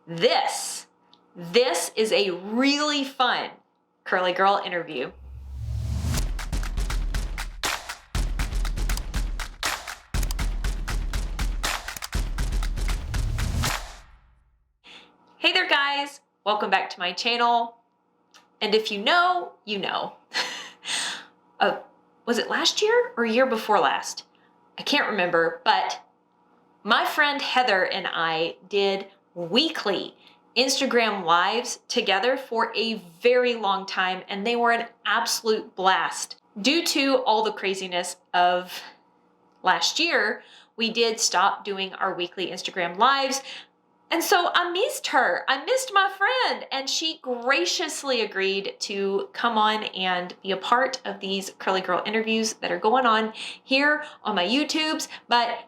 This is a really fun curly girl interview. Hey there guys, welcome back to my channel. And if you know, you know. Was it last year or year before last? I can't remember, but my friend Heather and I did weekly Instagram lives together for a very long time, and they were an absolute blast. Due to all the craziness of last year, we did stop doing our weekly Instagram lives. And so I missed her. I missed my friend, and she graciously agreed to come on and be a part of these curly girl interviews that are going on here on my YouTubes. But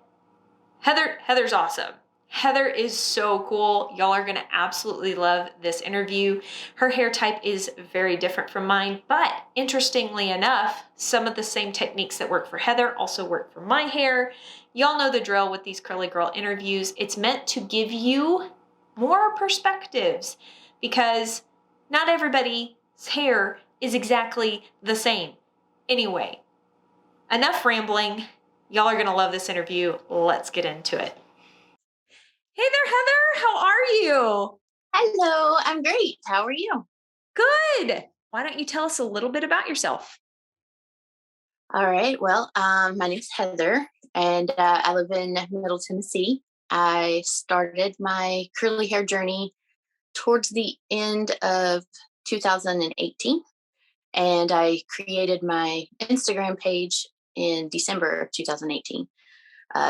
Heather's awesome. Heather is so cool. Y'all are gonna absolutely love this interview. Her hair type is very different from mine, but interestingly enough, some of the same techniques that work for Heather also work for my hair. Y'all know the drill with these curly girl interviews. It's meant to give you more perspectives because not everybody's hair is exactly the same. Anyway, enough rambling. Y'all are gonna love this interview. Let's get into it. Hey there, Heather. How are you? Hello, I'm great. How are you? Good. Why don't you tell us a little bit about yourself? All right. Well, my name's Heather, and I live in Middle Tennessee. I started my curly hair journey towards the end of 2018, and I created my Instagram page in December of 2018.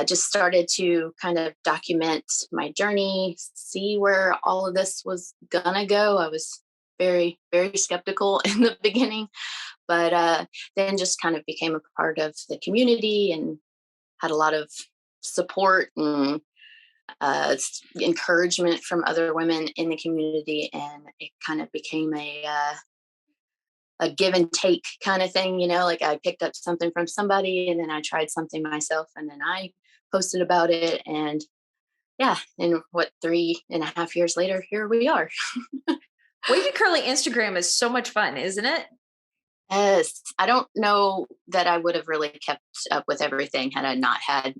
Just started to kind of document my journey, see where all of this was gonna go. I was very, very skeptical in the beginning, but then just kind of became a part of the community and had a lot of support and encouragement from other women in the community, and it kind of became a give and take kind of thing, like I picked up something from somebody and then I tried something myself and then I posted about it. And yeah, and 3.5 years later, here we are. Wavy Curly Instagram is so much fun, isn't it? Yes, I don't know that I would have really kept up with everything had I not had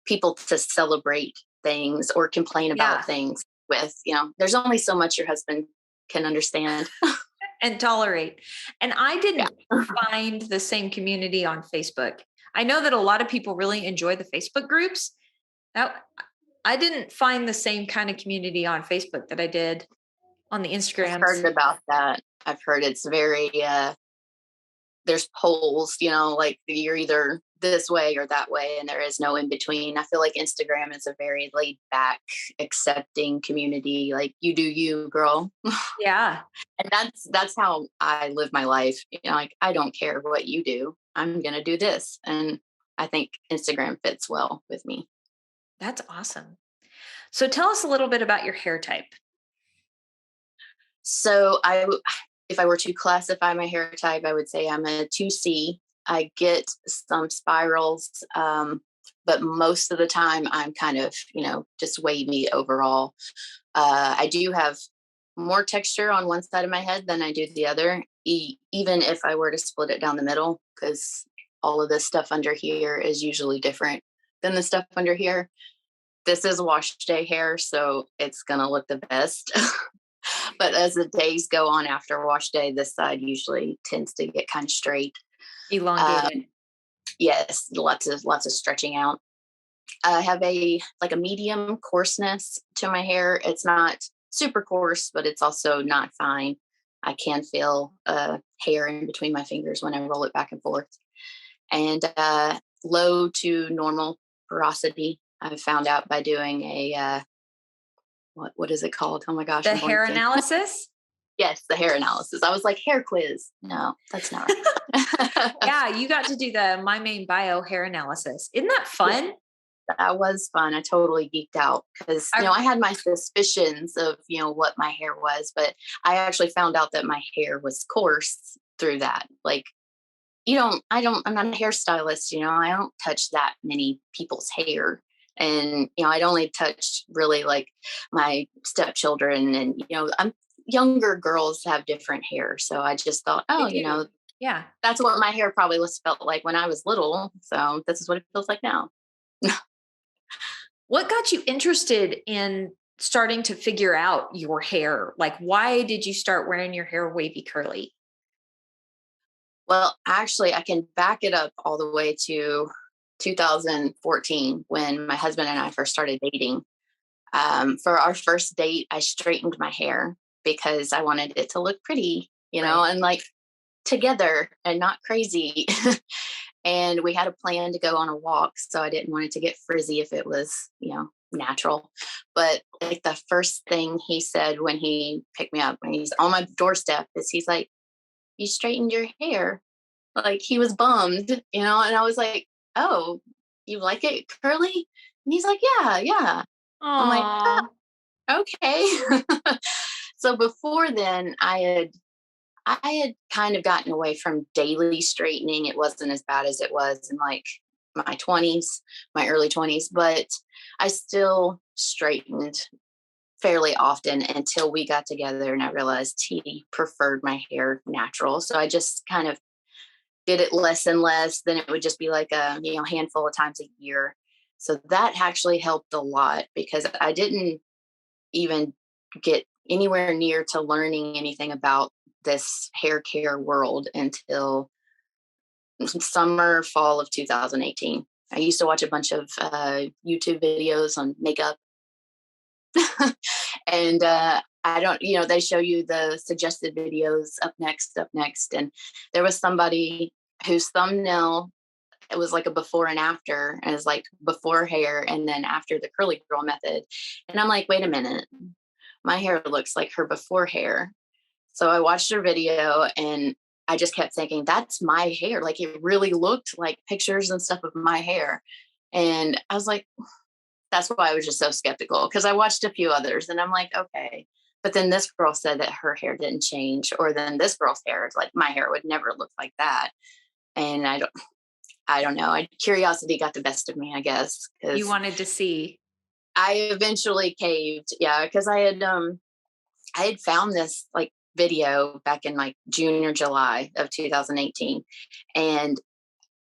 people to celebrate things or complain about things with. There's only so much your husband can understand. And tolerate. And I didn't Yeah. find the same community on Facebook. I know that a lot of people really enjoy the Facebook groups. Now, I didn't find the same kind of community on Facebook that I did on the I've Instagrams. heard about that. I've heard it's very, there's polls, like you're either this way or that way, and there is no in between. I feel like Instagram is a very laid back, accepting community. Like you do you, girl. Yeah. And that's how I live my life. Like I don't care what you do. I'm gonna do this. And I think Instagram fits well with me. That's awesome. So tell us a little bit about your hair type. So if I were to classify my hair type, I would say I'm a 2C. I get some spirals, but most of the time I'm kind of, just wavy overall. I do have more texture on one side of my head than I do the other, even if I were to split it down the middle, because all of this stuff under here is usually different than the stuff under here. This is wash day hair, so it's going to look the best. But as the days go on after wash day, this side usually tends to get kind of straight. Elongated. Yes, lots of stretching out. I have a medium coarseness to my hair. It's not super coarse, but it's also not fine. I can feel hair in between my fingers when I roll it back and forth. And low to normal porosity. I've found out by doing a what is it called? Oh my gosh. The hair analysis? Yes, the hair analysis. I was like, hair quiz. No, that's not right. Yeah, you got to do the My Main Bio hair analysis. Isn't that fun? Yeah, that was fun. I totally geeked out because, I had my suspicions of, what my hair was, but I actually found out that my hair was coarse through that. Like, I'm not a hairstylist, I don't touch that many people's hair. And, I'd only touched really like my stepchildren, and, I'm younger girls have different hair. So I just thought, They oh, do. Yeah. that's what my hair probably was felt like when I was little. So this is what it feels like now. What got you interested in starting to figure out your hair? Like, why did you start wearing your hair wavy curly? Well, actually, I can back it up all the way to 2014 when my husband and I first started dating. For our first date, I straightened my hair because I wanted it to look pretty, Right. and like together and not crazy. And we had a plan to go on a walk. So I didn't want it to get frizzy if it was, natural. But like the first thing he said when he picked me up, when he's on my doorstep, is he's like, "You straightened your hair." Like he was bummed, and I was like, "Oh, you like it curly?" And he's like, "Yeah, yeah." I'm like, Aw. okay. So before then, I had kind of gotten away from daily straightening. It wasn't as bad as it was in like my 20s, my early 20s, but I still straightened fairly often until we got together and I realized he preferred my hair natural. So I just kind of did it less and less. Then it would just be like a, handful of times a year. So that actually helped a lot because I didn't even get anywhere near to learning anything about this hair care world until summer, fall of 2018. I used to watch a bunch of YouTube videos on makeup. And I don't, they show you the suggested videos up next, up next. And there was somebody whose thumbnail, it was like a before and after, and it's like before hair and then after the curly girl method. And I'm like, wait a minute, my hair looks like her before hair. So I watched her video and I just kept thinking, that's my hair. Like it really looked like pictures and stuff of my hair. And I was like, that's why I was just so skeptical because I watched a few others and I'm like, okay. But then this girl said that her hair didn't change, or then this girl's hair is like my hair would never look like that. And I don't know. Curiosity got the best of me, I guess, You because wanted to see. I eventually caved. Yeah, because I had found this like video back in like June or July of 2018. And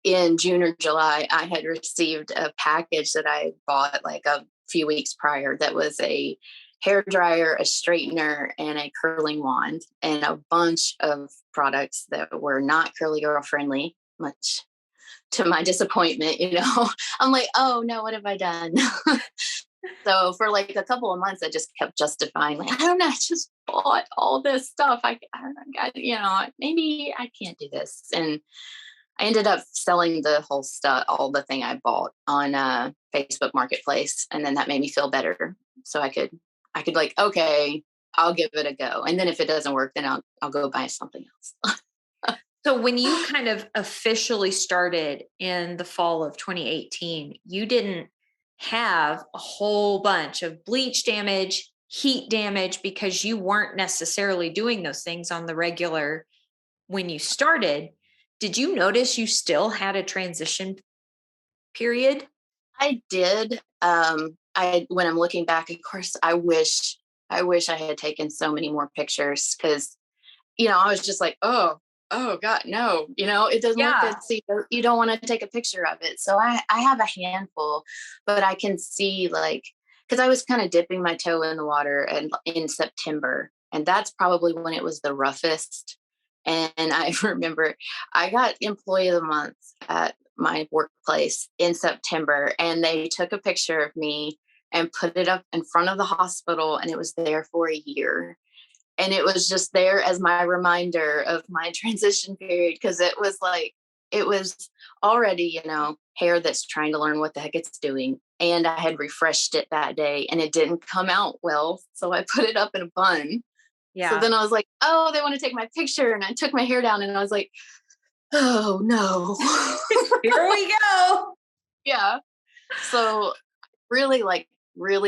in June or July, I had received a package that I bought like a few weeks prior that was a hair dryer, a straightener, and a curling wand, and a bunch of products that were not curly girl friendly, much to my disappointment. I'm like, oh no, what have I done? So for like a couple of months, I just kept justifying, like, I don't know, I just bought all this stuff. I don't know, maybe I can't do this. And I ended up selling the whole stuff, all the thing I bought on Facebook Marketplace, and then that made me feel better. So I could like, okay, I'll give it a go, and then if it doesn't work, then I'll go buy something else. So when you kind of officially started in the fall of 2018, you didn't have a whole bunch of bleach damage, heat damage, because you weren't necessarily doing those things on the regular when you started. Did you notice you still had a transition period? I did. I when I'm looking back, of course, I wish I had taken so many more pictures because I was just like, oh God, no, it doesn't look Yeah. good. So you don't want to take a picture of it. So I have a handful, but I can see like, because I was kind of dipping my toe in the water and in September, and that's probably when it was the roughest. And I remember I got Employee of the Month at my workplace in September, and they took a picture of me and put it up in front of the hospital, and it was there for a year, and it was just there as my reminder of my transition period because it was already hair that's trying to learn what the heck it's doing, and I had refreshed it that day and it didn't come out well, so I put it up in a bun. So Yeah. then I was like, oh, they want to take my picture, and I took my hair down and I was like, oh no. Here we go. Yeah. So really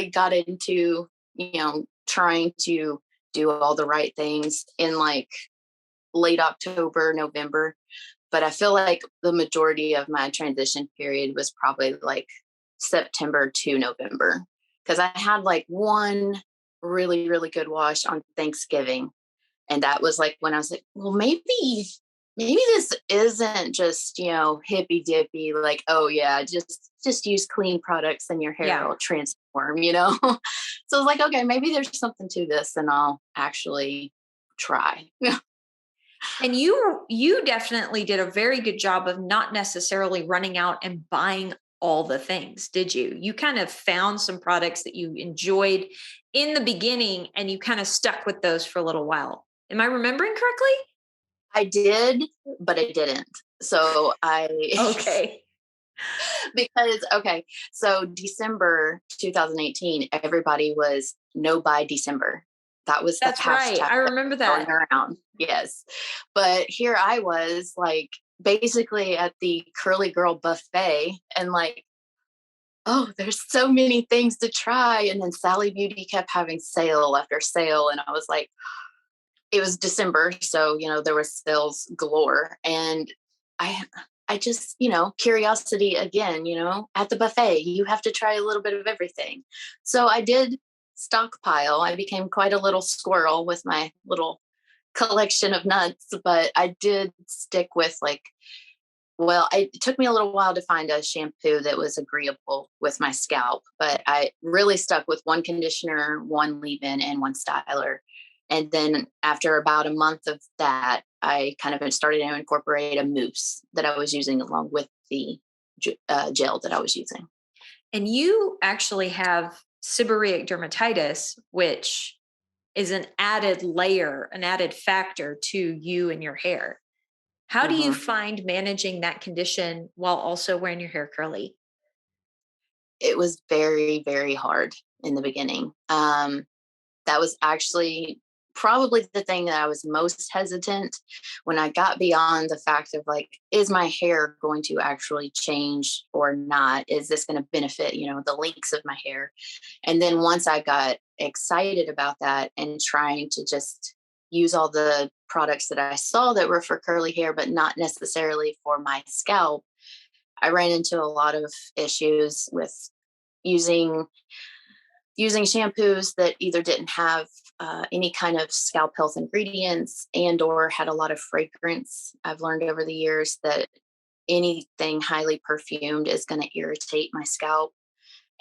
got into trying to do all the right things in like late October, November. But I feel like the majority of my transition period was probably like September to November, because I had like one really, really good wash on Thanksgiving. And that was like when I was like, well, maybe this isn't just, hippy dippy, like, oh yeah, just use clean products and your hair Yeah. will transform. So I was like, okay, maybe there's something to this and I'll actually try. And you definitely did a very good job of not necessarily running out and buying all the things, did you? You kind of found some products that you enjoyed in the beginning and you kind of stuck with those for a little while. Am I remembering correctly? I did, but I didn't. So Okay. because, okay, so December 2018, everybody was no buy December. That was the That's right. hashtag I remember going that. around. Yes. But here I was like basically at the Curly Girl buffet and like, oh, there's so many things to try. And then Sally Beauty kept having sale after sale. And I was like, it was December. So, there was sales galore. And I, I just, curiosity again, at the buffet, you have to try a little bit of everything. So I did stockpile. I became quite a little squirrel with my little collection of nuts, but I did stick with like, well, it took me a little while to find a shampoo that was agreeable with my scalp, but I really stuck with one conditioner, one leave-in, and one styler. And then after about a month of that, I kind of started to incorporate a mousse that I was using along with the gel that I was using. And you actually have seborrheic dermatitis, which is an added layer, an added factor to you and your hair. How do you Mhm. find managing that condition while also wearing your hair curly? It was very, very hard in the beginning. That was actually probably the thing that I was most hesitant when I got beyond the fact of like, is my hair going to actually change or not? Is this going to benefit, the links of my hair? And then once I got excited about that and trying to just use all the products that I saw that were for curly hair, but not necessarily for my scalp, I ran into a lot of issues with using shampoos that either didn't have any kind of scalp health ingredients and or had a lot of fragrance. I've learned over the years that anything highly perfumed is going to irritate my scalp.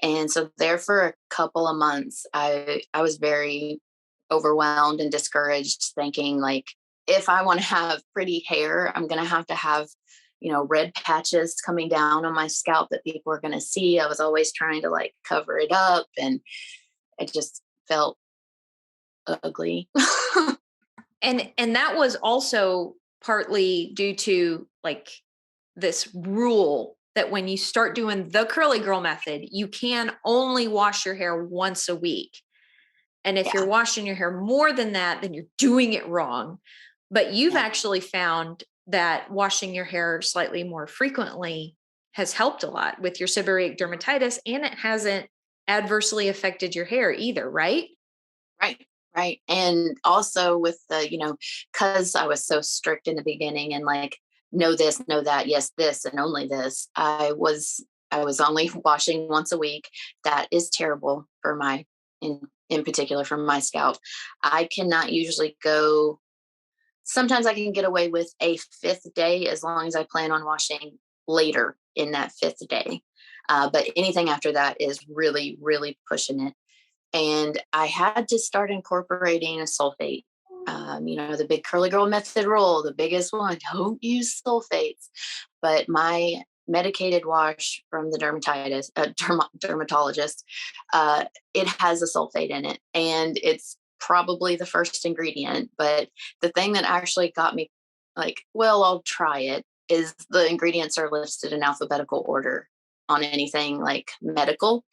And so there for a couple of months, I was very overwhelmed and discouraged, thinking like, if I want to have pretty hair, I'm going to have, red patches coming down on my scalp that people are going to see. I was always trying to like cover it up and it just felt ugly. And that was also partly due to like this rule that when you start doing the curly girl method, you can only wash your hair once a week. And if you're Yeah. washing your hair more than that, then you're doing it wrong. But you've Yeah. actually found that washing your hair slightly more frequently has helped a lot with your seborrheic dermatitis, and it hasn't adversely affected your hair either, right? Right. Right. And also with because I was so strict in the beginning and like, no this, no that, yes, this, and only this, I was only washing once a week. That is terrible for in particular for my scalp. I cannot usually go. Sometimes I can get away with a fifth day as long as I plan on washing later in that fifth day. But anything after that is really, really pushing it. And I had to start incorporating a sulfate. The big curly girl method rule, the biggest one, don't use sulfates. But my medicated wash from the dermatologist, it has a sulfate in it, and it's probably the first ingredient. But the thing that actually got me like, well, I'll try it, is the ingredients are listed in alphabetical order on anything like medical.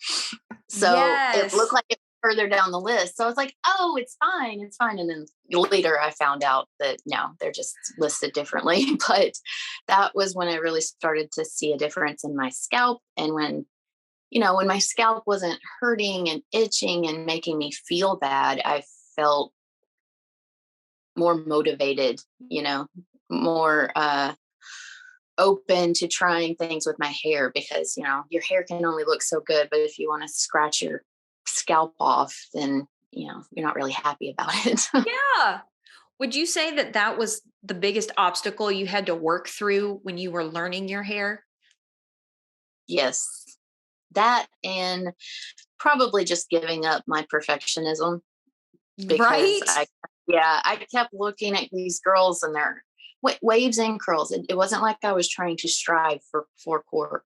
So it looked Yes. like it was further down the list. So I was like, oh, it's fine. It's fine. And then later I found out that no, they're just listed differently. But that was when I really started to see a difference in my scalp. And when my scalp wasn't hurting and itching and making me feel bad, I felt more motivated, more open to trying things with my hair because, your hair can only look so good, but if you want to scratch your scalp off, then, you're not really happy about it. Yeah. Would you say that that was the biggest obstacle you had to work through when you were learning your hair? Yes. That and probably just giving up my perfectionism because Right? I kept looking at these girls and their waves and curls. It wasn't like I was trying to strive for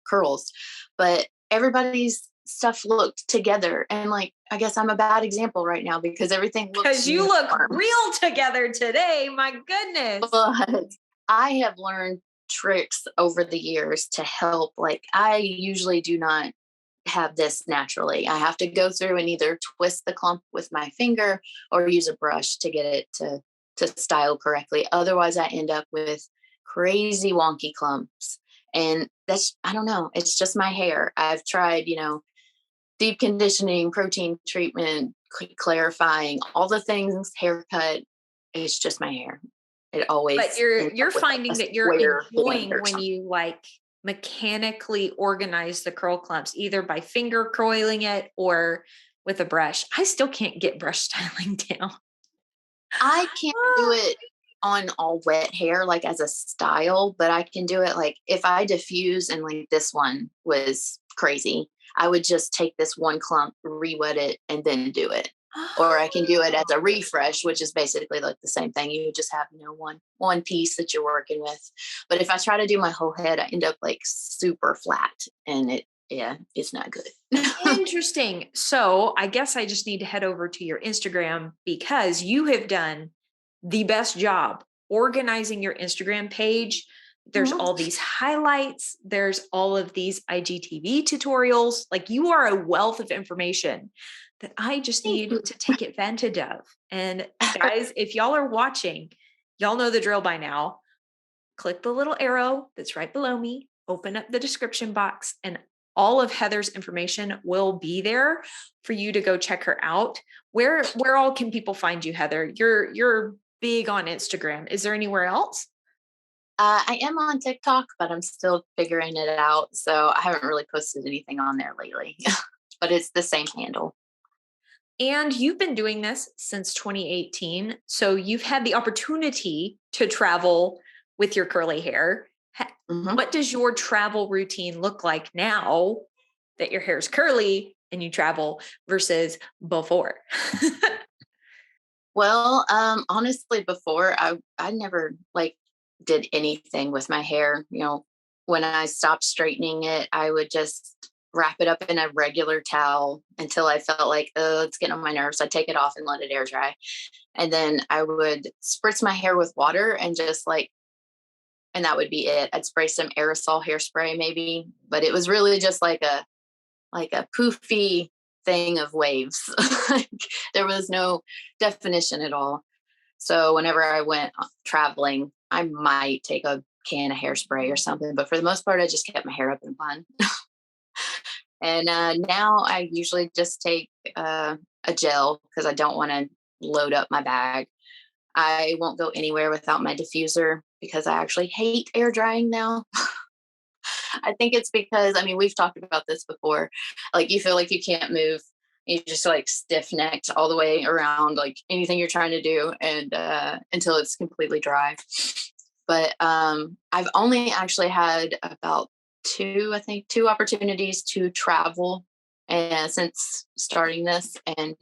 curls, but everybody's stuff looked together. And like, I guess I'm a bad example right now because everything looks Because you look uniform. real together today. My goodness. But I have learned tricks over the years to help. Like, I usually do not have this naturally. I have to go through and either twist the clump with my finger or use a brush to get it to style correctly. Otherwise, I end up with crazy wonky clumps. And that's, I don't know, it's just my hair. I've tried, deep conditioning, protein treatment, clarifying, all the things, haircut. It's just my hair. It But always ends you're up with a finding that you're square band enjoying or when something. you like mechanically organize the curl clumps, either by finger coiling it or with a brush. I still can't get brush styling down. I can't do it on all wet hair, like as a style, but I can do it like if I diffuse and like this one was crazy, I would just take this one clump, re-wet it, and then do it. Or I can do it as a refresh, which is basically like the same thing. You just have, one piece that you're working with. But if I try to do my whole head, I end up like super flat and it's not good. Interesting. So I guess I just need to head over to your Instagram because you have done the best job organizing your Instagram page. There's Mhm. all these highlights, there's all of these IGTV tutorials. Like, you are a wealth of information that I just Thank need you. to take advantage of. And guys, if y'all are watching, y'all know the drill by now. Click the little arrow that's right below me, open up the description box, and all of Heather's information will be there for you to go check her out. Where all can people find you, Heather? You're big on Instagram. Is there anywhere else? I am on TikTok, but I'm still figuring it out. So I haven't really posted anything on there lately, but it's the same handle. And you've been doing this since 2018. So you've had the opportunity to travel with your curly hair. Hmm. What does your travel routine look like now that your hair is curly and you travel versus before? Well, honestly, before I never like did anything with my hair. When I stopped straightening it, I would just wrap it up in a regular towel until I felt like, oh, it's getting on my nerves. I'd take it off and let it air dry. And then I would spritz my hair with water and just and that would be it. I'd spray some aerosol hairspray maybe, but it was really just like a poofy thing of waves. Like, there was no definition at all. So whenever I went traveling, I might take a can of hairspray or something, but for the most part, I just kept my hair up in bun. And now I usually just take a gel because I don't want to load up my bag. I won't go anywhere without my diffuser because I actually hate air drying now. I think it's because, I mean, we've talked about this before. Like, you feel like you can't move. You just like stiff necked all the way around, like anything you're trying to do, and until it's completely dry. But I've only actually had about two, I think, two opportunities to travel and since starting this, and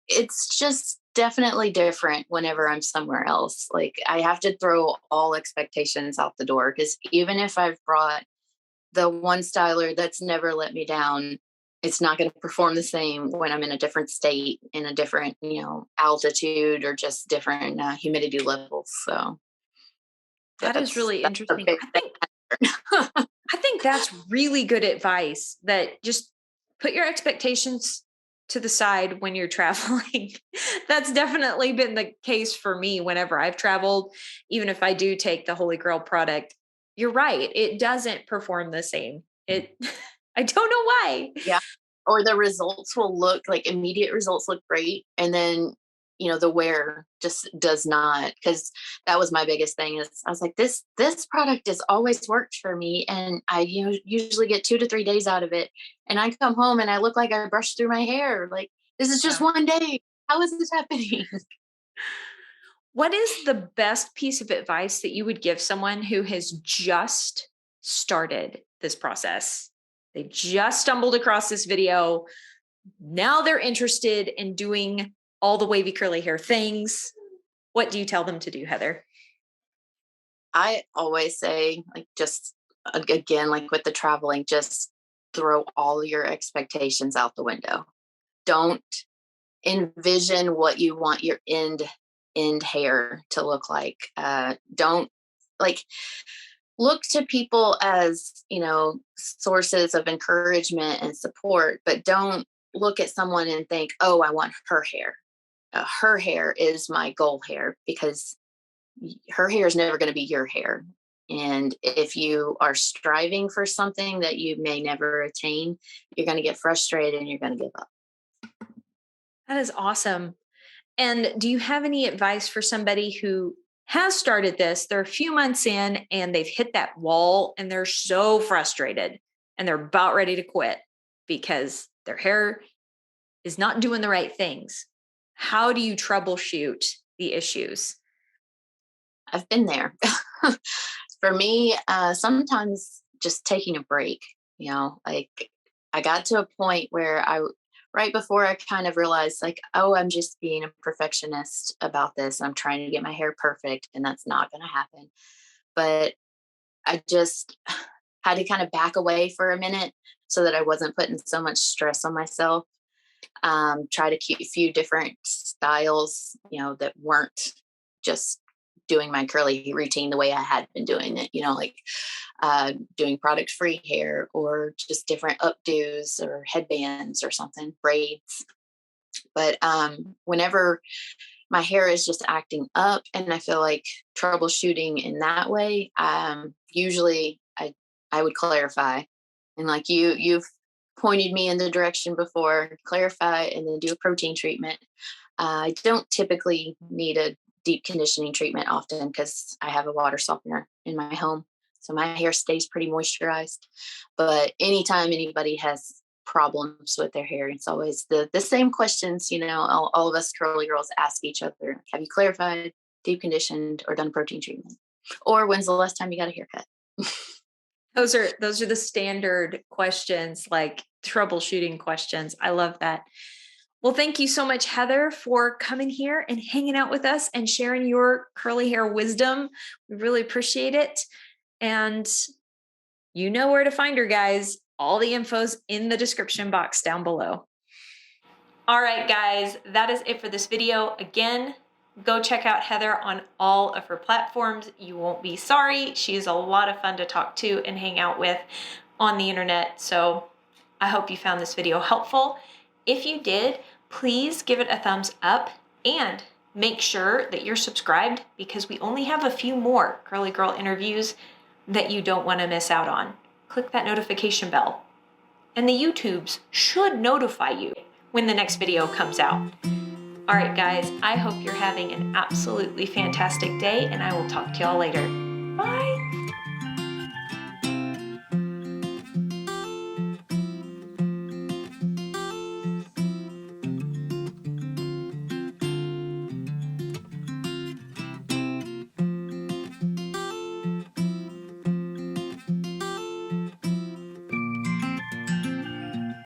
it's just definitely different whenever I'm somewhere else. Like, I have to throw all expectations out the door because even if I've brought the one styler that's never let me down, it's not going to perform the same when I'm in a different state, in a different, altitude, or just different humidity levels. So That is really that's a interesting. big thing. I think that's really good advice, that just put your expectations to the side when you're traveling. That's definitely been the case for me whenever I've traveled. Even if I do take the Holy Grail product, you're right. It doesn't perform the same. It, I don't know why. Yeah. Or the results will look like immediate results look great. And then the wear just does not, because that was my biggest thing. Is I was like, this product has always worked for me, and I usually get 2 to 3 days out of it, and I come home and I look like I brushed through my hair. Like, this is just Yeah. one day. How is this happening? What is the best piece of advice that you would give someone who has just started this process? They just stumbled across this video. Now they're interested in doing all the wavy curly hair things. What do you tell them to do, Heather? I always say, like, just again, like with the traveling, just throw all your expectations out the window. Don't envision what you want your end hair to look like. Don't, like, look to people as, sources of encouragement and support, but don't look at someone and think, oh, I want her hair. Her hair is my goal hair, because her hair is never going to be your hair. And if you are striving for something that you may never attain, you're going to get frustrated and you're going to give up. That is awesome. And do you have any advice for somebody who has started this? They're a few months in and they've hit that wall and they're so frustrated and they're about ready to quit because their hair is not doing the right things. How do you troubleshoot the issues? I've been there. For me, sometimes just taking a break, like, I got to a point where right before I kind of realized, like, oh, I'm just being a perfectionist about this. I'm trying to get my hair perfect, and that's not going to happen. But I just had to kind of back away for a minute so that I wasn't putting so much stress on myself. Try to keep a few different styles, that weren't just doing my curly routine the way I had been doing it, like doing product free hair, or just different updos or headbands or something, braids. But whenever my hair is just acting up and I feel like troubleshooting in that way, usually I would clarify. And like you've pointed me in the direction before, clarify and then do a protein treatment. I don't typically need a deep conditioning treatment often because I have a water softener in my home. So my hair stays pretty moisturized. But anytime anybody has problems with their hair, it's always the same questions, all of us curly girls ask each other. Have you clarified, deep conditioned, or done protein treatment? Or when's the last time you got a haircut? Those are the standard questions, like troubleshooting questions. I love that. Well, thank you so much, Heather, for coming here and hanging out with us and sharing your curly hair wisdom. We really appreciate it. And you know where to find her, guys. All the info's in the description box down below. All right, guys, that is it for this video. Again, go check out Heather on all of her platforms. You won't be sorry. She's a lot of fun to talk to and hang out with on the internet. So I hope you found this video helpful. If you did, please give it a thumbs up and make sure that you're subscribed, because we only have a few more Curly Girl interviews that you don't want to miss out on. Click that notification bell. And the YouTubes should notify you when the next video comes out. All right, guys, I hope you're having an absolutely fantastic day, and I will talk to y'all later. Bye.